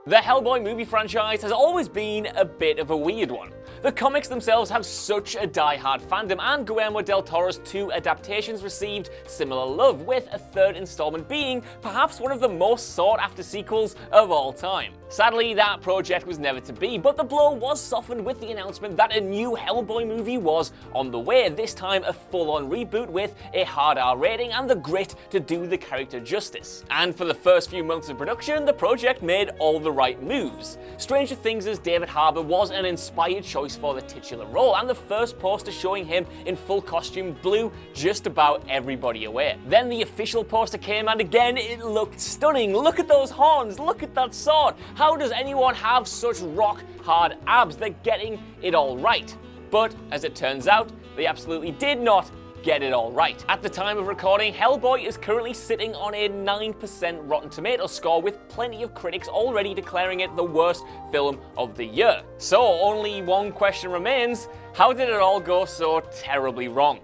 The Hellboy movie franchise has always been a bit of a weird one. The comics themselves have such a die-hard fandom, and Guillermo del Toro's 2 adaptations received similar love, with a 3rd installment being perhaps one of the most sought-after sequels of all time. Sadly, that project was never to be, but the blow was softened with the announcement that a new Hellboy movie was on the way, this time a full-on reboot with a hard R rating and the grit to do the character justice. And for the first few months of production, the project made all the right moves. Stranger Things' David Harbour was an inspired choice for the titular role, and the first poster showing him in full costume blew just about everybody away. Then the official poster came, and again it looked stunning. Look at those horns, look at that sword. How does anyone have such rock hard abs? They're getting it all right. But as it turns out, they absolutely did not get it all right. At the time of recording, Hellboy is currently sitting on a 9% Rotten Tomatoes score, with plenty of critics already declaring it the worst film of the year. So only one question remains: how did it all go so terribly wrong?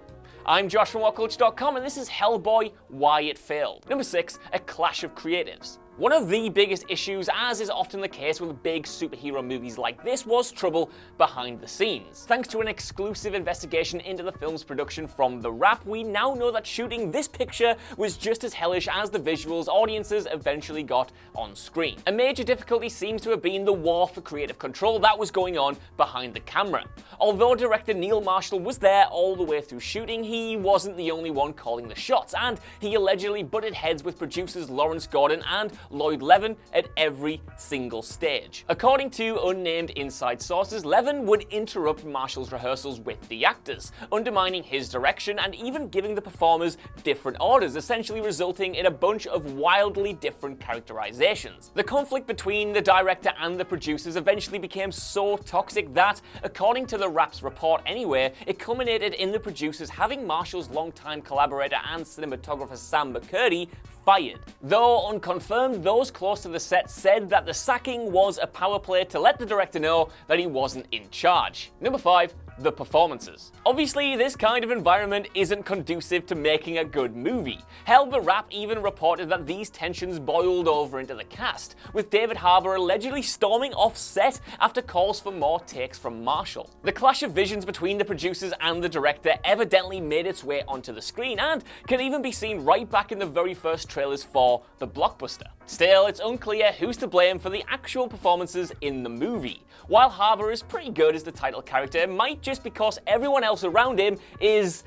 I'm Josh from WhatCulture.com, and this is Hellboy: Why It Failed. Number 6, a clash of creatives. One of the biggest issues, as is often the case with big superhero movies like this, was trouble behind the scenes. Thanks to an exclusive investigation into the film's production from The Wrap, we now know that shooting this picture was just as hellish as the visuals audiences eventually got on screen. A major difficulty seems to have been the war for creative control that was going on behind the camera. Although director Neil Marshall was there all the way through shooting, he wasn't the only one calling the shots, and he allegedly butted heads with producers Lawrence Gordon and Lloyd Levin at every single stage. According to unnamed inside sources, Levin would interrupt Marshall's rehearsals with the actors, undermining his direction and even giving the performers different orders, essentially resulting in a bunch of wildly different characterizations. The conflict between the director and the producers eventually became so toxic that, according to the Wrap's report anyway, it culminated in the producers having Marshall's longtime collaborator and cinematographer Sam McCurdy fired. Though unconfirmed, those close to the set said that the sacking was a power play to let the director know that he wasn't in charge. Number 5, the performances. Obviously, this kind of environment isn't conducive to making a good movie. Hell, The Wrap even reported that these tensions boiled over into the cast, with David Harbour allegedly storming off set after calls for more takes from Marshall. The clash of visions between the producers and the director evidently made its way onto the screen, and can even be seen right back in the very first trailers for the blockbuster. Still, it's unclear who's to blame for the actual performances in the movie. While Harbour is pretty good as the title character, it might just because everyone else around him is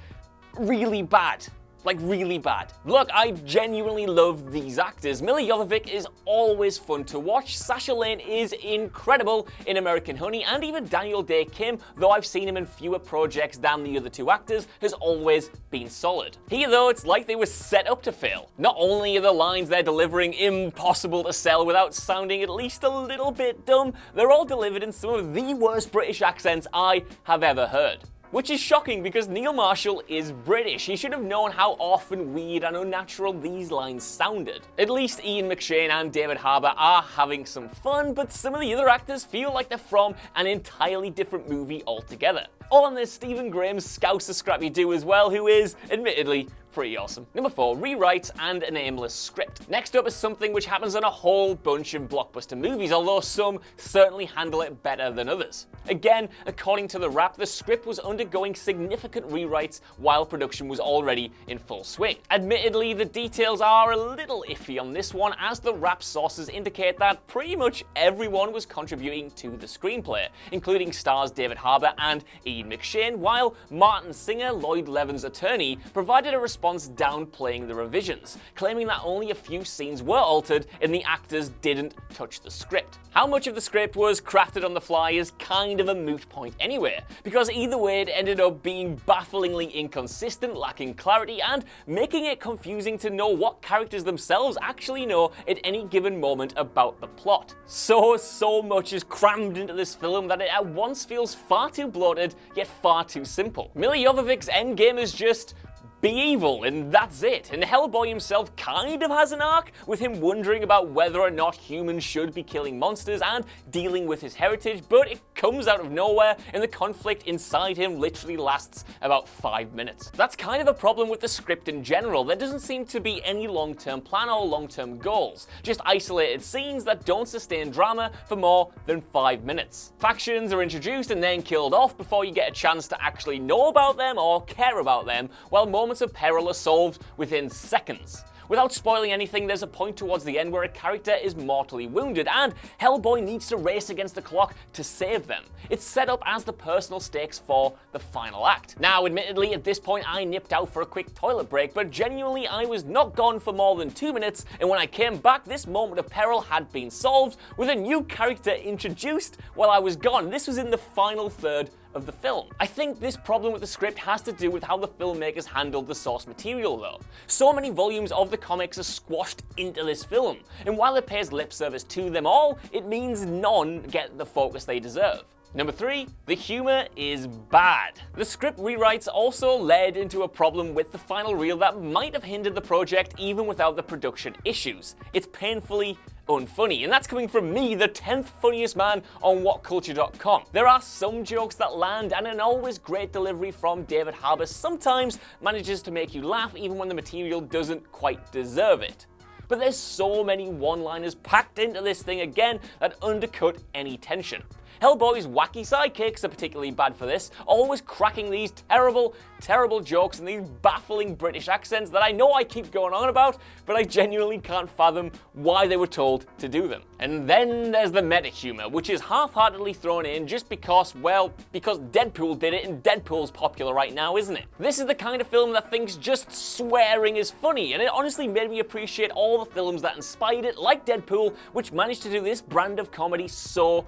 really bad. Like, really bad. Look, I genuinely love these actors. Milla Jovovich is always fun to watch, Sasha Lane is incredible in American Honey, and even Daniel Day Kim, though I've seen him in fewer projects than the other 2 actors, has always been solid. Here though, it's like they were set up to fail. Not only are the lines they're delivering impossible to sell without sounding at least a little bit dumb, they're all delivered in some of the worst British accents I have ever heard. Which is shocking because Neil Marshall is British. He should have known how often weird and unnatural these lines sounded. At least Ian McShane and David Harbour are having some fun, but some of the other actors feel like they're from an entirely different movie altogether. All on this Stephen Graham's Scouser Scrappy-Doo as well, who is, admittedly, pretty awesome. Number 4, rewrites and an aimless script. Next up is something which happens in a whole bunch of blockbuster movies, although some certainly handle it better than others. Again, according to The Wrap, the script was undergoing significant rewrites while production was already in full swing. Admittedly, the details are a little iffy on this one, as The Wrap sources indicate that pretty much everyone was contributing to the screenplay, including stars David Harbour and Ian McShane, while Martin Singer, Lloyd Levin's attorney, provided a response downplaying the revisions, claiming that only a few scenes were altered and the actors didn't touch the script. How much of the script was crafted on the fly is kind of a moot point anyway, because either way it ended up being bafflingly inconsistent, lacking clarity, and making it confusing to know what characters themselves actually know at any given moment about the plot. So much is crammed into this film that it at once feels far too bloated, yet far too simple. Milla Jovovich's endgame is just be evil, and that's it. And Hellboy himself kind of has an arc, with him wondering about whether or not humans should be killing monsters and dealing with his heritage, but it comes out of nowhere, and the conflict inside him literally lasts about 5 minutes. That's kind of a problem with the script in general. There doesn't seem to be any long-term plan or long-term goals, just isolated scenes that don't sustain drama for more than 5 minutes. Factions are introduced and then killed off before you get a chance to actually know about them or care about them, while moments of peril are solved within seconds. Without spoiling anything, there's a point towards the end where a character is mortally wounded, and Hellboy needs to race against the clock to save them. It's set up as the personal stakes for the final act. Now, admittedly, at this point I nipped out for a quick toilet break, but genuinely I was not gone for more than 2 minutes, and when I came back, this moment of peril had been solved, with a new character introduced while I was gone. This was in the final third of the film. I think this problem with the script has to do with how the filmmakers handled the source material though. So many volumes of the comics are squashed into this film, and while it pays lip service to them all, it means none get the focus they deserve. Number 3, the humor is bad. The script rewrites also led into a problem with the final reel that might have hindered the project even without the production issues. It's painfully unfunny, and that's coming from me, the 10th funniest man on whatculture.com. There are some jokes that land, and an always great delivery from David Harbour sometimes manages to make you laugh even when the material doesn't quite deserve it. But there's so many one-liners packed into this thing again that undercut any tension. Hellboy's wacky sidekicks are particularly bad for this, always cracking these terrible jokes in these baffling British accents that I know I keep going on about, but I genuinely can't fathom why they were told to do them. And then there's the meta humor, which is half-heartedly thrown in just because, well, because Deadpool did it and Deadpool's popular right now, isn't it? This is the kind of film that thinks just swearing is funny, and it honestly made me appreciate all the films that inspired it, like Deadpool, which managed to do this brand of comedy so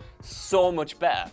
much better.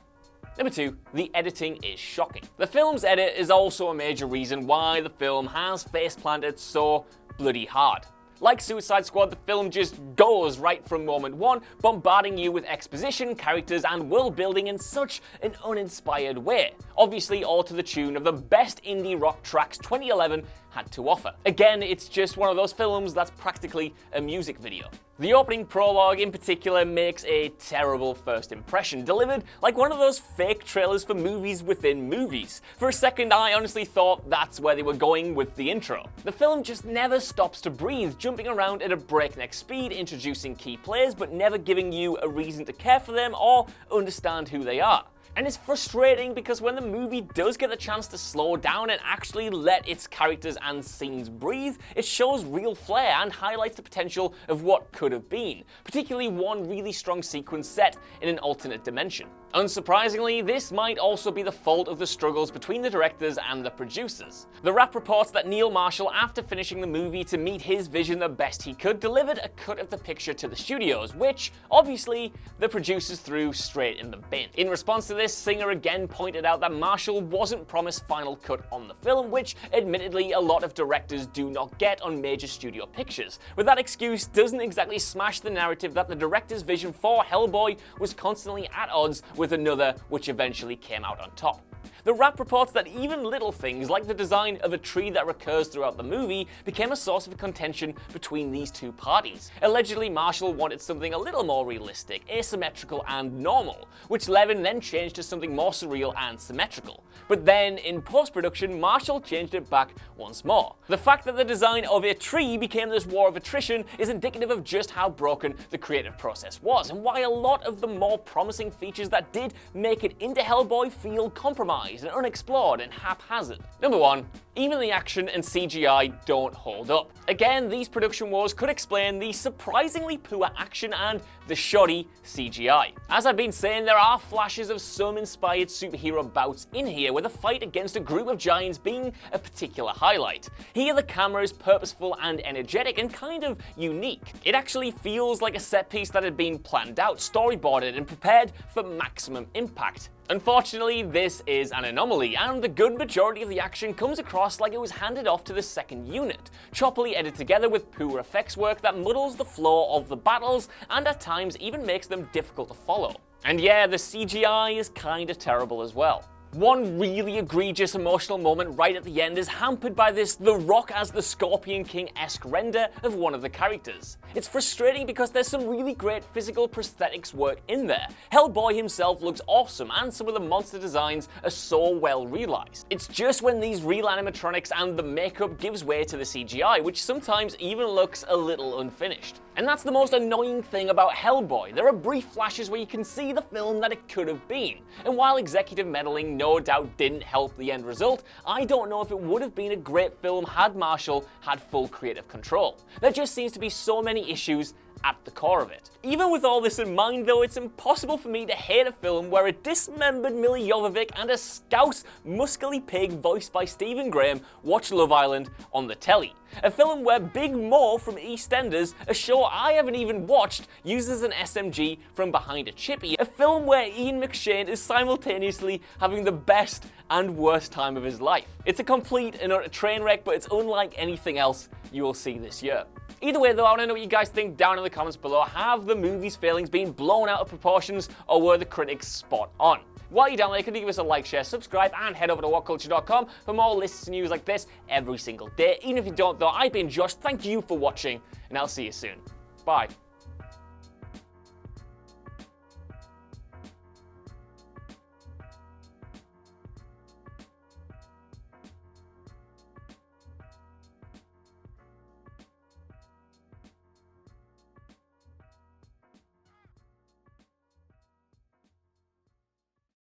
Number 2, the editing is shocking. The film's edit is also a major reason why the film has face-planted so bloody hard. Like Suicide Squad, the film just goes right from moment one, bombarding you with exposition, characters, and world building in such an uninspired way. Obviously, all to the tune of the best indie rock tracks 2011 had to offer. Again, it's just one of those films that's practically a music video. The opening prologue in particular makes a terrible first impression, delivered like one of those fake trailers for movies within movies. For a second, I honestly thought that's where they were going with the intro. The film just never stops to breathe, jumping around at a breakneck speed, introducing key players, but never giving you a reason to care for them or understand who they are. And it's frustrating because when the movie does get the chance to slow down and actually let its characters and scenes breathe, it shows real flair and highlights the potential of what could have been, particularly one really strong sequence set in an alternate dimension. Unsurprisingly, this might also be the fault of the struggles between the directors and the producers. The Wrap reports that Neil Marshall, after finishing the movie to meet his vision the best he could, delivered a cut of the picture to the studios, which, obviously, the producers threw straight in the bin. In response to this, Singer again pointed out that Marshall wasn't promised final cut on the film, which admittedly a lot of directors do not get on major studio pictures. But that excuse doesn't exactly smash the narrative that the director's vision for Hellboy was constantly at odds with another, which eventually came out on top. The Wrap reports that even little things like the design of a tree that recurs throughout the movie became a source of contention between these two parties. Allegedly, Marshall wanted something a little more realistic, asymmetrical, and normal, which Levin then changed to something more surreal and symmetrical. But then, in post-production, Marshall changed it back once more. The fact that the design of a tree became this war of attrition is indicative of just how broken the creative process was, and why a lot of the more promising features that did make it into Hellboy feel compromised and unexplored and haphazard. Number 1, even the action and CGI don't hold up. Again, these production wars could explain the surprisingly poor action and the shoddy CGI. As I've been saying, there are flashes of some inspired superhero bouts in here, with a fight against a group of giants being a particular highlight. Here the camera is purposeful and energetic and kind of unique. It actually feels like a set piece that had been planned out, storyboarded, and prepared for maximum impact. Unfortunately, this is an anomaly, and the good majority of the action comes across like it was handed off to the second unit, choppily edited together with poor effects work that muddles the flow of the battles and at times even makes them difficult to follow. And yeah, the CGI is kinda terrible as well. One really egregious emotional moment right at the end is hampered by this The Rock as the Scorpion King-esque render of one of the characters. It's frustrating because there's some really great physical prosthetics work in there. Hellboy himself looks awesome and some of the monster designs are so well realized. It's just when these real animatronics and the makeup gives way to the CGI, which sometimes even looks a little unfinished. And that's the most annoying thing about Hellboy. There are brief flashes where you can see the film that it could have been. And while executive meddling no doubt didn't help the end result, I don't know if it would have been a great film had Marshall had full creative control. There just seems to be so many issues at the core of it. Even with all this in mind though, it's impossible for me to hate a film where a dismembered Mila Jovovich and a scouse, muscly pig voiced by Stephen Graham watch Love Island on the telly. A film where Big Mo from EastEnders, a show I haven't even watched, uses an SMG from behind a chippy. A film where Ian McShane is simultaneously having the best and worst time of his life. It's a complete and utter train wreck, but it's unlike anything else you will see this year. Either way though, I want to know what you guys think down in the comments below. Have the movie's failings been blown out of proportions, or were the critics spot on? While you're down there, could you give us a like, share, subscribe, and head over to whatculture.com for more lists and news like this every single day. Even if you don't though, I've been Josh, thank you for watching, and I'll see you soon. Bye.